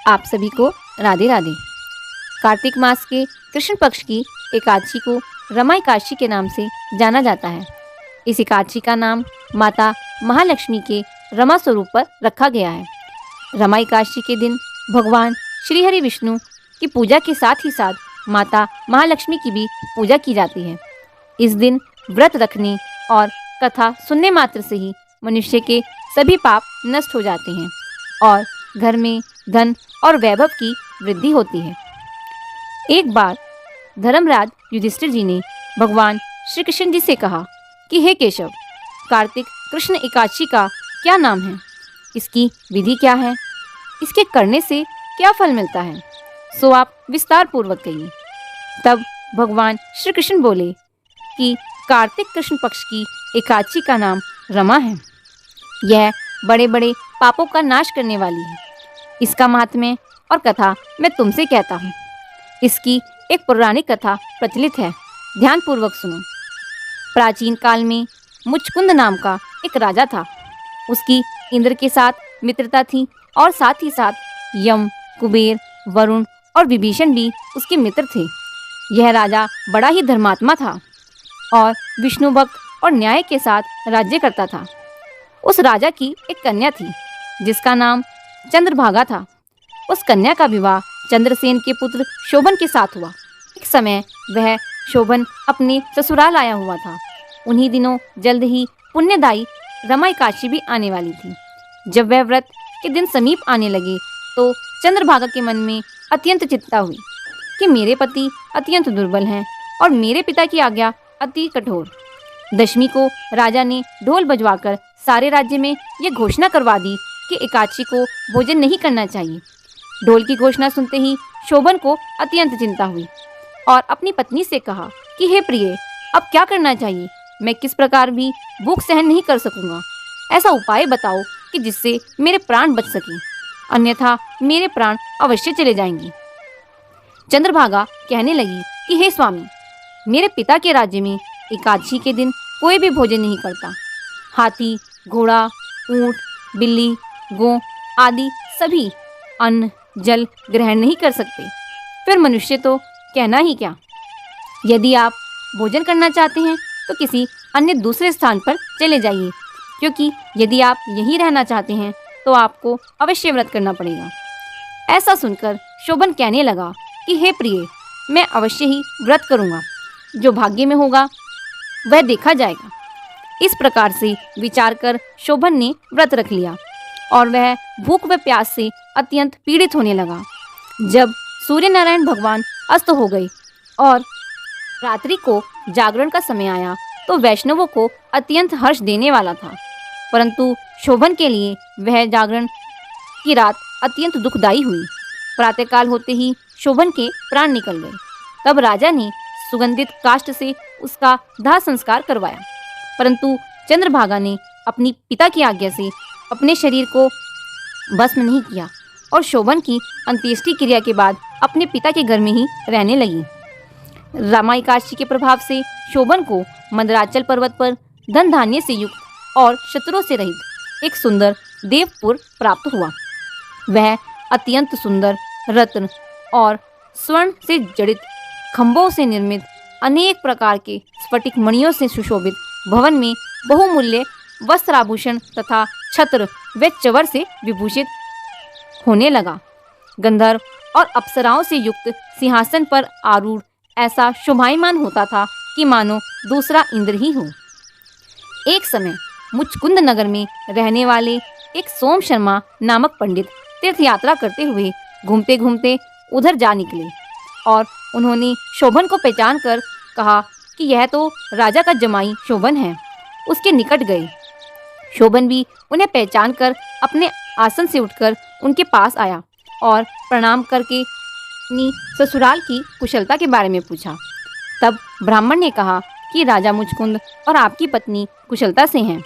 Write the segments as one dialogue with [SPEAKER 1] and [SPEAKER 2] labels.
[SPEAKER 1] आप सभी को राधे राधे। कार्तिक मास के कृष्ण पक्ष की एकादशी को रमा एकादशी के नाम से जाना जाता है। इस एकादशी का नाम माता महालक्ष्मी के रमा स्वरूप पर रखा गया है। रमा एकादशी के दिन भगवान श्री हरि विष्णु की पूजा के साथ ही साथ माता महालक्ष्मी की भी पूजा की जाती है। इस दिन व्रत रखने और कथा सुनने मात्र से ही मनुष्य के सभी पाप नष्ट हो जाते हैं और घर में धन और वैभव की वृद्धि होती है। एक बार धर्मराज युधिष्ठिर जी ने भगवान श्री कृष्ण जी से कहा कि हे केशव, कार्तिक कृष्ण एकादशी का क्या नाम है, इसकी विधि क्या है, इसके करने से क्या फल मिलता है, सो आप विस्तार पूर्वक कहिए। तब भगवान श्री कृष्ण बोले कि कार्तिक कृष्ण पक्ष की एकादशी का नाम रमा है। यह बड़े बड़े पापों का नाश करने वाली है। इसका महात्म्य और कथा मैं तुमसे कहता हूँ। इसकी एक पौराणिक कथा प्रचलित है, ध्यान पूर्वक सुनो। प्राचीन काल में मुचकुंद नाम का एक राजा था। उसकी इंद्र के साथ मित्रता थी और साथ ही साथ यम, कुबेर, वरुण और विभीषण भी उसके मित्र थे। यह राजा बड़ा ही धर्मात्मा था और विष्णु भक्त और न्याय के साथ राज्य करता था। उस राजा की एक कन्या थी जिसका नाम चंद्रभागा था। उस कन्या का विवाह चंद्रसेन के पुत्र शोभन के साथ हुआ। एक समय वह शोभन अपने ससुराल आया हुआ था। उन्हीं दिनों जल्द ही पुण्यदायी रमा एकादशी भी आने वाली थी। जब वह व्रत के दिन समीप आने लगे तो चंद्रभागा के मन में अत्यंत चिंता हुई कि मेरे पति अत्यंत दुर्बल हैं और मेरे पिता की आज्ञा अति कठोर। दशमी को राजा ने ढोल बजवाकर सारे राज्य में यह घोषणा करवा दी कि एकादशी को भोजन नहीं करना चाहिए। ढोल की घोषणा सुनते ही शोभन को अत्यंत चिंता हुई और अपनी पत्नी से कहा कि हे प्रिय, अब क्या करना चाहिए, मैं किस प्रकार भी भूख सहन नहीं कर सकूंगा। ऐसा उपाय बताओ कि जिससे मेरे प्राण बच सकें, अन्यथा मेरे प्राण अवश्य चले जाएंगे। चंद्रभागा कहने लगी कि हे स्वामी, मेरे पिता के राज्य में एकादशी के दिन कोई भी भोजन नहीं करता। हाथी, घोड़ा, ऊंट, बिल्ली, गौ आदि सभी अन्न जल ग्रहण नहीं कर सकते। फिर मनुष्य तो कहना ही क्या। यदि आप भोजन करना चाहते हैं तो किसी अन्य दूसरे स्थान पर चले जाइए, क्योंकि यदि आप यहीं रहना चाहते हैं तो आपको अवश्य व्रत करना पड़ेगा। ऐसा सुनकर शोभन कहने लगा कि हे प्रिय, मैं अवश्य ही व्रत करूँगा। जो भाग्य में होगा वह देखा जाएगा। इस प्रकार से विचार कर शोभन ने व्रत रख लिया और वह भूख व प्यास से अत्यंत पीड़ित होने लगा। जब सूर्य नारायण भगवान अस्त हो गए और रात्रि को जागरण का समय आया तो वैष्णवों को अत्यंत हर्ष देने वाला था, परंतु शोभन के लिए वह जागरण की रात अत्यंत दुखदायी हुई। प्रातःकाल होते ही शोभन के प्राण निकल गए। तब राजा ने सुगंधित काष्ठ से उसका दाह संस्कार करवाया, परंतु चंद्रभागा ने अपनी पिता की आज्ञा से अपने शरीर को भस्म नहीं किया और शोभन की अंत्येष्टि क्रिया के बाद अपने पिता के घर में ही रहने लगी। रमा एकादशी के प्रभाव से शोभन को मंदराचल पर्वत पर धन धान्य से युक्त और शत्रुओं से रहित एक सुंदर देवपुर प्राप्त हुआ। वह अत्यंत सुंदर रत्न और स्वर्ण से जड़ित खंभों से निर्मित अनेक प्रकार के स्फटिक मणियों से सुशोभित भवन में बहुमूल्य वस्त्राभूषण तथा छत्र व चवर से विभूषित होने लगा। गंधर्व और अप्सराओं से युक्त सिंहासन पर आरूढ़ ऐसा शोभायमान होता था कि मानो दूसरा इंद्र ही हो। एक समय मुचकुंद नगर में रहने वाले एक सोम शर्मा नामक पंडित तीर्थ यात्रा करते हुए घूमते घूमते उधर जा निकले और उन्होंने शोभन को पहचान कर कहा कि यह तो राजा का जमाई शोभन है। उसके निकट गए। शोभन भी उन्हें पहचान कर अपने आसन से उठकर उनके पास आया और प्रणाम करके अपनी ससुराल की कुशलता के बारे में पूछा। तब ब्राह्मण ने कहा कि राजा मुचकुंद और आपकी पत्नी कुशलता से हैं।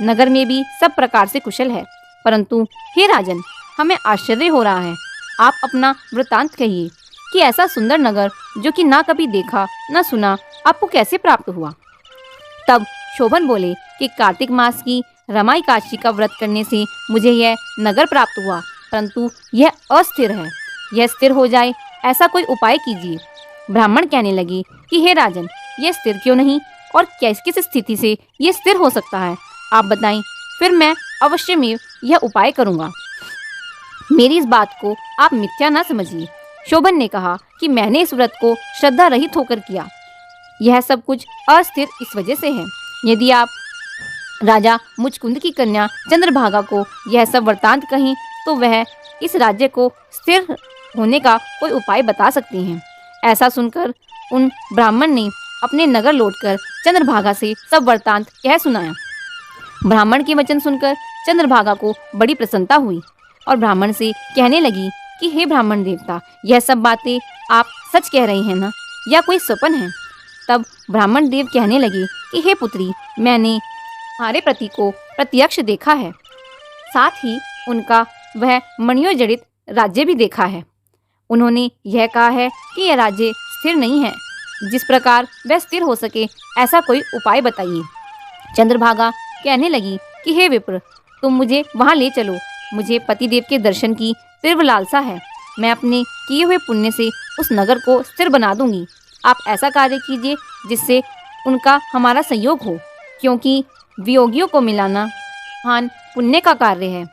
[SPEAKER 1] नगर में भी सब प्रकार से कुशल है, परंतु हे राजन, हमें आश्चर्य हो रहा है। आप अपना वृतांत कहिए कि ऐसा सुंदर नगर जो कि ना कभी देखा ना सुना आपको कैसे प्राप्त हुआ। तब शोभन बोले कि कार्तिक मास की रमा एकादशी का व्रत करने से मुझे यह नगर प्राप्त हुआ। परंतु यह अस्थिर है। यह स्थिर हो जाए ऐसा कोई उपाय कीजिए। ब्राह्मण कहने लगे कि हे राजन, यह स्थिर क्यों नहीं और किस किस स्थिति से यह स्थिर हो सकता है, आप बताएं, फिर मैं अवश्य में यह उपाय करूँगा। मेरी इस बात को आप मिथ्या न समझिए। शोभन ने कहा कि मैंने इस व्रत को श्रद्धा रहित होकर किया। यह सब कुछ अस्थिर इस वजह से है। यदि आप राजा मुचकुंद की कन्या चंद्रभागा को यह सब वृतांत कहें तो वह इस राज्य को स्थिर होने का कोई उपाय बता सकती हैं। ऐसा सुनकर उन ब्राह्मण ने अपने नगर लौटकर चंद्रभागा से सब वृतांत कह सुनाया। ब्राह्मण के वचन सुनकर चंद्रभागा को बड़ी प्रसन्नता हुई और ब्राह्मण से कहने लगी कि हे ब्राह्मण देवता, यह सब बातें आप सच कह रहे हैं ना, या कोई स्वप्न है? तब ब्राह्मण देव कहने लगे कि हे पुत्री, मैंने हमारे पति को प्रत्यक्ष देखा है, साथ ही उनका वह मणियों जड़ित राज्य भी देखा है। उन्होंने यह कहा है कि यह राज्य स्थिर नहीं है। जिस प्रकार वह स्थिर हो सके ऐसा कोई उपाय बताइए। चंद्रभागा कहने लगी कि हे विप्र, तुम मुझे वहाँ ले चलो। मुझे पतिदेव के दर्शन की तीव्र लालसा है। मैं अपने किए हुए पुण्य से उस नगर को स्थिर बना दूंगी। आप ऐसा कार्य कीजिए जिससे उनका हमारा संयोग हो, क्योंकि वियोगियों को मिलाना महान पुण्य का कार्य है।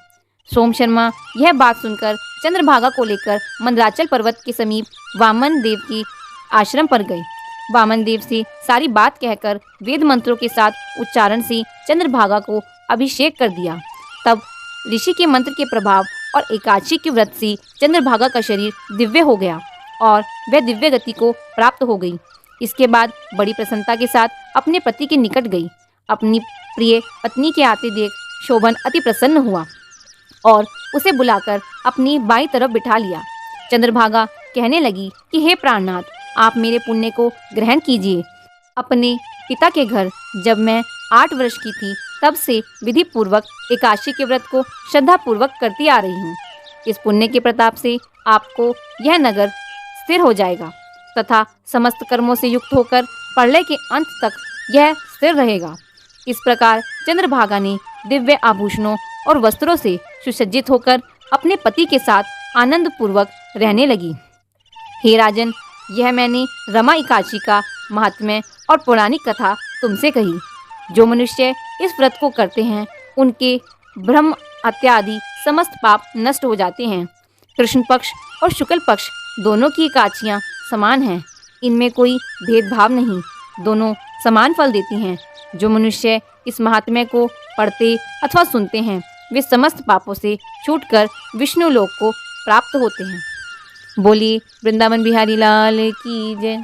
[SPEAKER 1] सोम शर्मा यह बात सुनकर चंद्रभागा को लेकर मंदराचल पर्वत के समीप वामन देव के आश्रम पर गए। वामन देव से सारी बात कहकर वेद मंत्रों के साथ उच्चारण से चंद्रभागा को अभिषेक कर दिया। तब ऋषि के मंत्र के प्रभाव और एकादशी के व्रत से चंद्रभागा का शरीर दिव्य हो गया और वह दिव्य गति को प्राप्त हो गई। इसके बाद बड़ी प्रसन्नता के साथ अपने पति के निकट गई। अपनी प्रिय पत्नी के आते देख शोभन अति प्रसन्न हुआ और उसे बुलाकर अपनी बाईं तरफ बिठा लिया। चंद्रभागा कहने लगी कि हे प्राणनाथ, आप मेरे पुण्य को ग्रहण कीजिए। अपने पिता के घर जब मैं 8 वर्ष की थी तब से विधि पूर्वक एकादशी के व्रत को श्रद्धा पूर्वक करती आ रही हूँ। इस पुण्य के प्रताप से आपको यह नगर स्थिर हो जाएगा तथा समस्त कर्मों से युक्त होकर प्रलय के अंत तक यह स्थिर रहेगा। इस प्रकार चंद्रभागा ने दिव्य आभूषणों और वस्त्रों से सुसज्जित होकर अपने पति के साथ आनंद पूर्वक रहने लगी। हे राजन, यह मैंने रमा एकादशी का महात्म्य और पौराणिक कथा तुमसे कही। जो मनुष्य इस व्रत को करते हैं उनके ब्रह्म हत्या आदि समस्त पाप नष्ट हो जाते हैं। कृष्ण पक्ष और शुक्ल पक्ष दोनों की एकादशियाँ समान हैं। इनमें कोई भेदभाव नहीं, दोनों समान फल देती हैं। जो मनुष्य इस महात्म्य को पढ़ते अथवा सुनते हैं वे समस्त पापों से छूटकर विष्णु लोक को प्राप्त होते हैं। बोलिए वृंदावन बिहारी लाल की जय।